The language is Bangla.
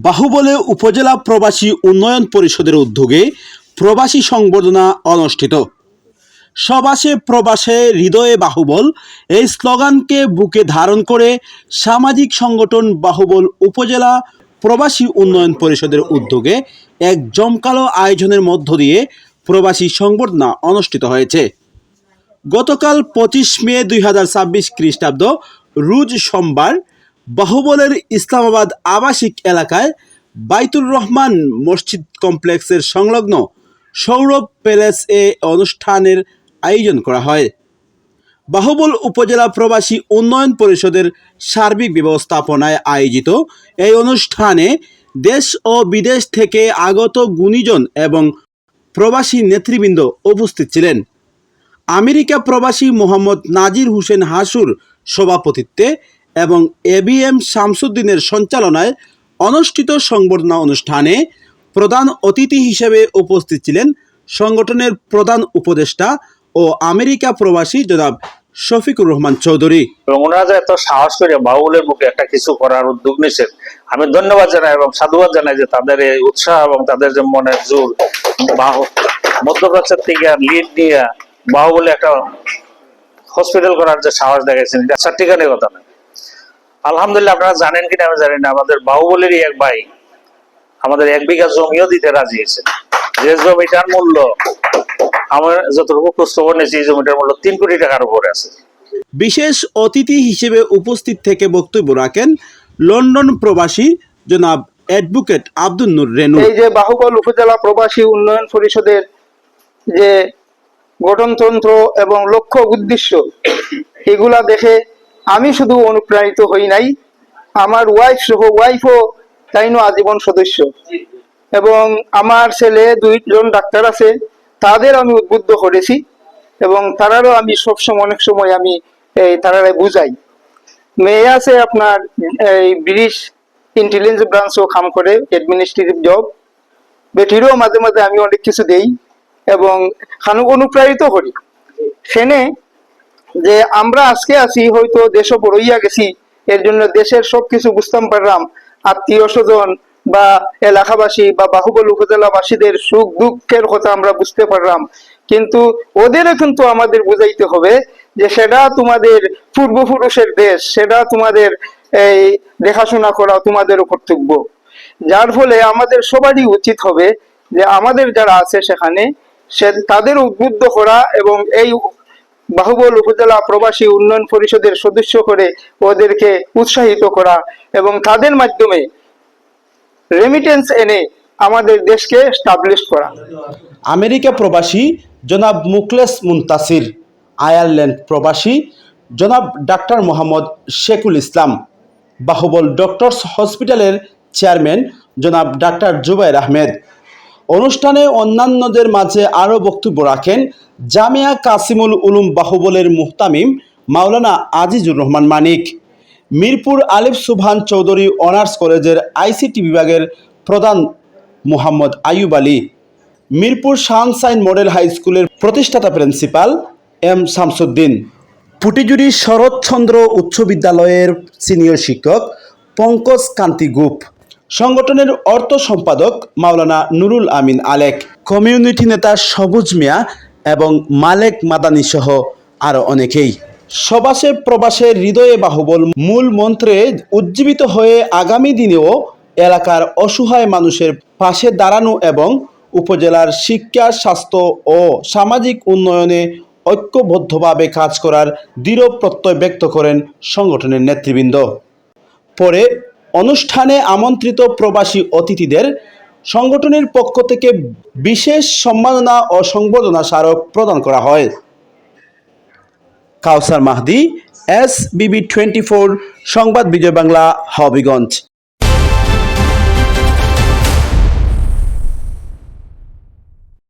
বাহুবলে উপজেলা প্রবাসী উন্নয়ন পরিষদের উদ্যোগে প্রবাসী সংবর্ধনা অনুষ্ঠিত। সবাসে প্রবাসে হৃদয়ে বাহুবল এই স্লোগানকে বুকে ধারণ করে সামাজিক সংগঠন বাহুবল উপজেলা প্রবাসী উন্নয়ন পরিষদের উদ্যোগে এক জমকালো আয়োজনের মধ্য দিয়ে প্রবাসী সংবর্ধনা অনুষ্ঠিত হয়েছে। গতকাল 25 মে 2026 খ্রিস্টাব্দ রোজ সোমবার বাহুবলের ইসলামাবাদ আবাসিক এলাকায় বাইতুর রহমান মসজিদ কমপ্লেক্সের সংলগ্ন সৌরভ প্যালেস এ অনুষ্ঠানের আয়োজন করা হয়। বাহুবল উপজেলা প্রবাসী উন্নয়ন পরিষদের সার্বিক ব্যবস্থাপনায় আয়োজিত এই অনুষ্ঠানে দেশ ও বিদেশ থেকে আগত গুণীজন এবং প্রবাসী নেতৃবৃন্দ উপস্থিত ছিলেন। আমেরিকা প্রবাসী মোহাম্মদ নাজির হোসেন হাসুর সভাপতিত্বে এবং এবিএম শামসুদ্দিনের সঞ্চালনায় অনুষ্ঠিত সংবর্ধনা অনুষ্ঠানে প্রধান অতিথি হিসেবে উপস্থিত ছিলেন সংগঠনের প্রধান উপদেষ্টা ও আমেরিকা প্রবাসী জনাব শফিকুর রহমান চৌধুরী। ওনারা যে এত সাহস করে বাহুবলের মুখে একটা কিছু করার উদ্যোগ নিয়েছেন, আমি ধন্যবাদ জানাই এবং সাধুবাদ জানাই যে তাদের এই উৎসাহ এবং তাদের যে মনের জোর, মধ্যপ্রাচ্যের থেকে লিড নিয়ে বাহুবলে একটা হসপিটাল করার যে সাহস দেখাইছেন, এটা ঠিকানের কথা না। আলহামদুলিল্লাহ, আপনারা জানেন কিনা আমি জানি না, আমাদের বাহুবলেরই এক ভাই আমাদের 1 বিঘা জমিও দিতে রাজি হয়েছে। যে জমিটার মূল্য আমার যতটুকু খোঁজখবর নিয়েছি, এই জমিটার মূল্য 3 কোটি টাকার উপরে আছে। বিশেষ অতিথি হিসেবে উপস্থিত থেকে বক্তব্য রাখেন লন্ডন প্রবাসী জনাব অ্যাডভোকেট আব্দুল নূর রেনু। এই যে বাহুবল উপজেলা প্রবাসী উন্নয়ন পরিষদের যে গঠনতন্ত্র এবং লক্ষ্য উদ্দেশ্য, এগুলা দেখে আমি শুধু অনুপ্রাণিত হই নাই, আমার ওয়াইফও তাইনো আজীবন সদস্য, এবং আমার ছেলে 2জন ডাক্তার আছে, তাদের আমি উদ্বুদ্ধ করেছি এবং তারারও আমি সবসময় অনেক সময় আমি তারারে বুঝাই। মেয়ে আছে আপনার এই ব্রিটিশ ইন্টেলিজেন্স ব্রাঞ্চও কাম করে, অ্যাডমিনিস্ট্রেটিভ জব। বেটিরও মাঝে মাঝে আমি অনেক কিছু দেই এবং অনুপ্রাণিত করি। সেনে যে আমরা আজকে আছি, হয়তো দেশও বড়ইয়া গেছি, এর জন্য দেশের সবকিছু বুঝতাম পারলাম, আত্মীয় স্বজন বা এলাকাবাসী বা বাহুবল উপজেলাবাসীদের সুখ দুঃখের কথা আমরা বুঝতে পারলাম, কিন্তু ওদেরও কিন্তু আমাদের বুঝাইতে হবে যে সেটা তোমাদের পূর্বপুরুষের দেশ, সেটা তোমাদের এই দেখাশোনা করা তোমাদেরও কর্তব্য। যার ফলে আমাদের সবারই উচিত হবে যে আমাদের যারা আছে সেখানে তাদের উদ্বুদ্ধ করা এবং এই বাহুবল উপজেলা প্রবাসী উন্নয়ন পরিষদের সদস্য করে ওদেরকে উৎসাহিত করা এবং তাদের মাধ্যমে রেমিটেন্স এনে আমাদের দেশকে স্টাবলিশ করা। আমেরিকা প্রবাসী জনাব মুখলেস মুনতাসির, আয়ারল্যান্ড প্রবাসী জনাব ডাক্তার মোহাম্মদ শেখুল ইসলাম, বাহুবল ডক্টরস হসপিটালের চেয়ারম্যান জনাব ডাক্তার জুবাইর আহমেদ। অনুষ্ঠানে অন্যান্যদের মাঝে আরও বক্তব্য রাখেন জামিয়া কাসিমুল উলুম বাহুবলের মুহতামিম মাওলানা আজিজুর রহমান মানিক, মিরপুর আলিফ সুবহান চৌধুরী অনার্স কলেজের আইসিটি বিভাগের প্রধান Mohammad Ayub Ali, Mirpur Sunshine model high স্কুলের প্রতিষ্ঠাতা প্রিন্সিপাল এম শামসুদ্দিন, পুটিজুরি শরৎচন্দ্র উচ্চ বিদ্যালয়ের সিনিয়র শিক্ষক পঙ্কজ কান্তি গুপ, সংগঠনের অর্থ সম্পাদক মাওলানা নুরুল আমিন আলেক, কমিউনিটি নেতা সবুজ মিয়া এবং মালেক মাদানী সহ আরও অনেকেই। সবাসে প্রবাসের হৃদয়ে বাহুবল মূল মন্ত্রে উজ্জীবিত হয়ে আগামী দিনেও এলাকার অসহায় মানুষের পাশে দাঁড়ানো এবং উপজেলার শিক্ষা, স্বাস্থ্য ও সামাজিক উন্নয়নে ঐক্যবদ্ধভাবে কাজ করার দৃঢ় প্রত্যয় ব্যক্ত করেন সংগঠনের নেতৃবৃন্দ। পরে অনুষ্ঠানে আমন্ত্রিত প্রবাসী অতিথিদের সংগঠনের পক্ষ থেকে বিশেষ সম্মাননা ও সংবর্ধনা স্মারক প্রদান করা হয়। কাউসার মাহদি, SBB 24 সংবাদ, বিজয় বাংলা, হবিগঞ্জ।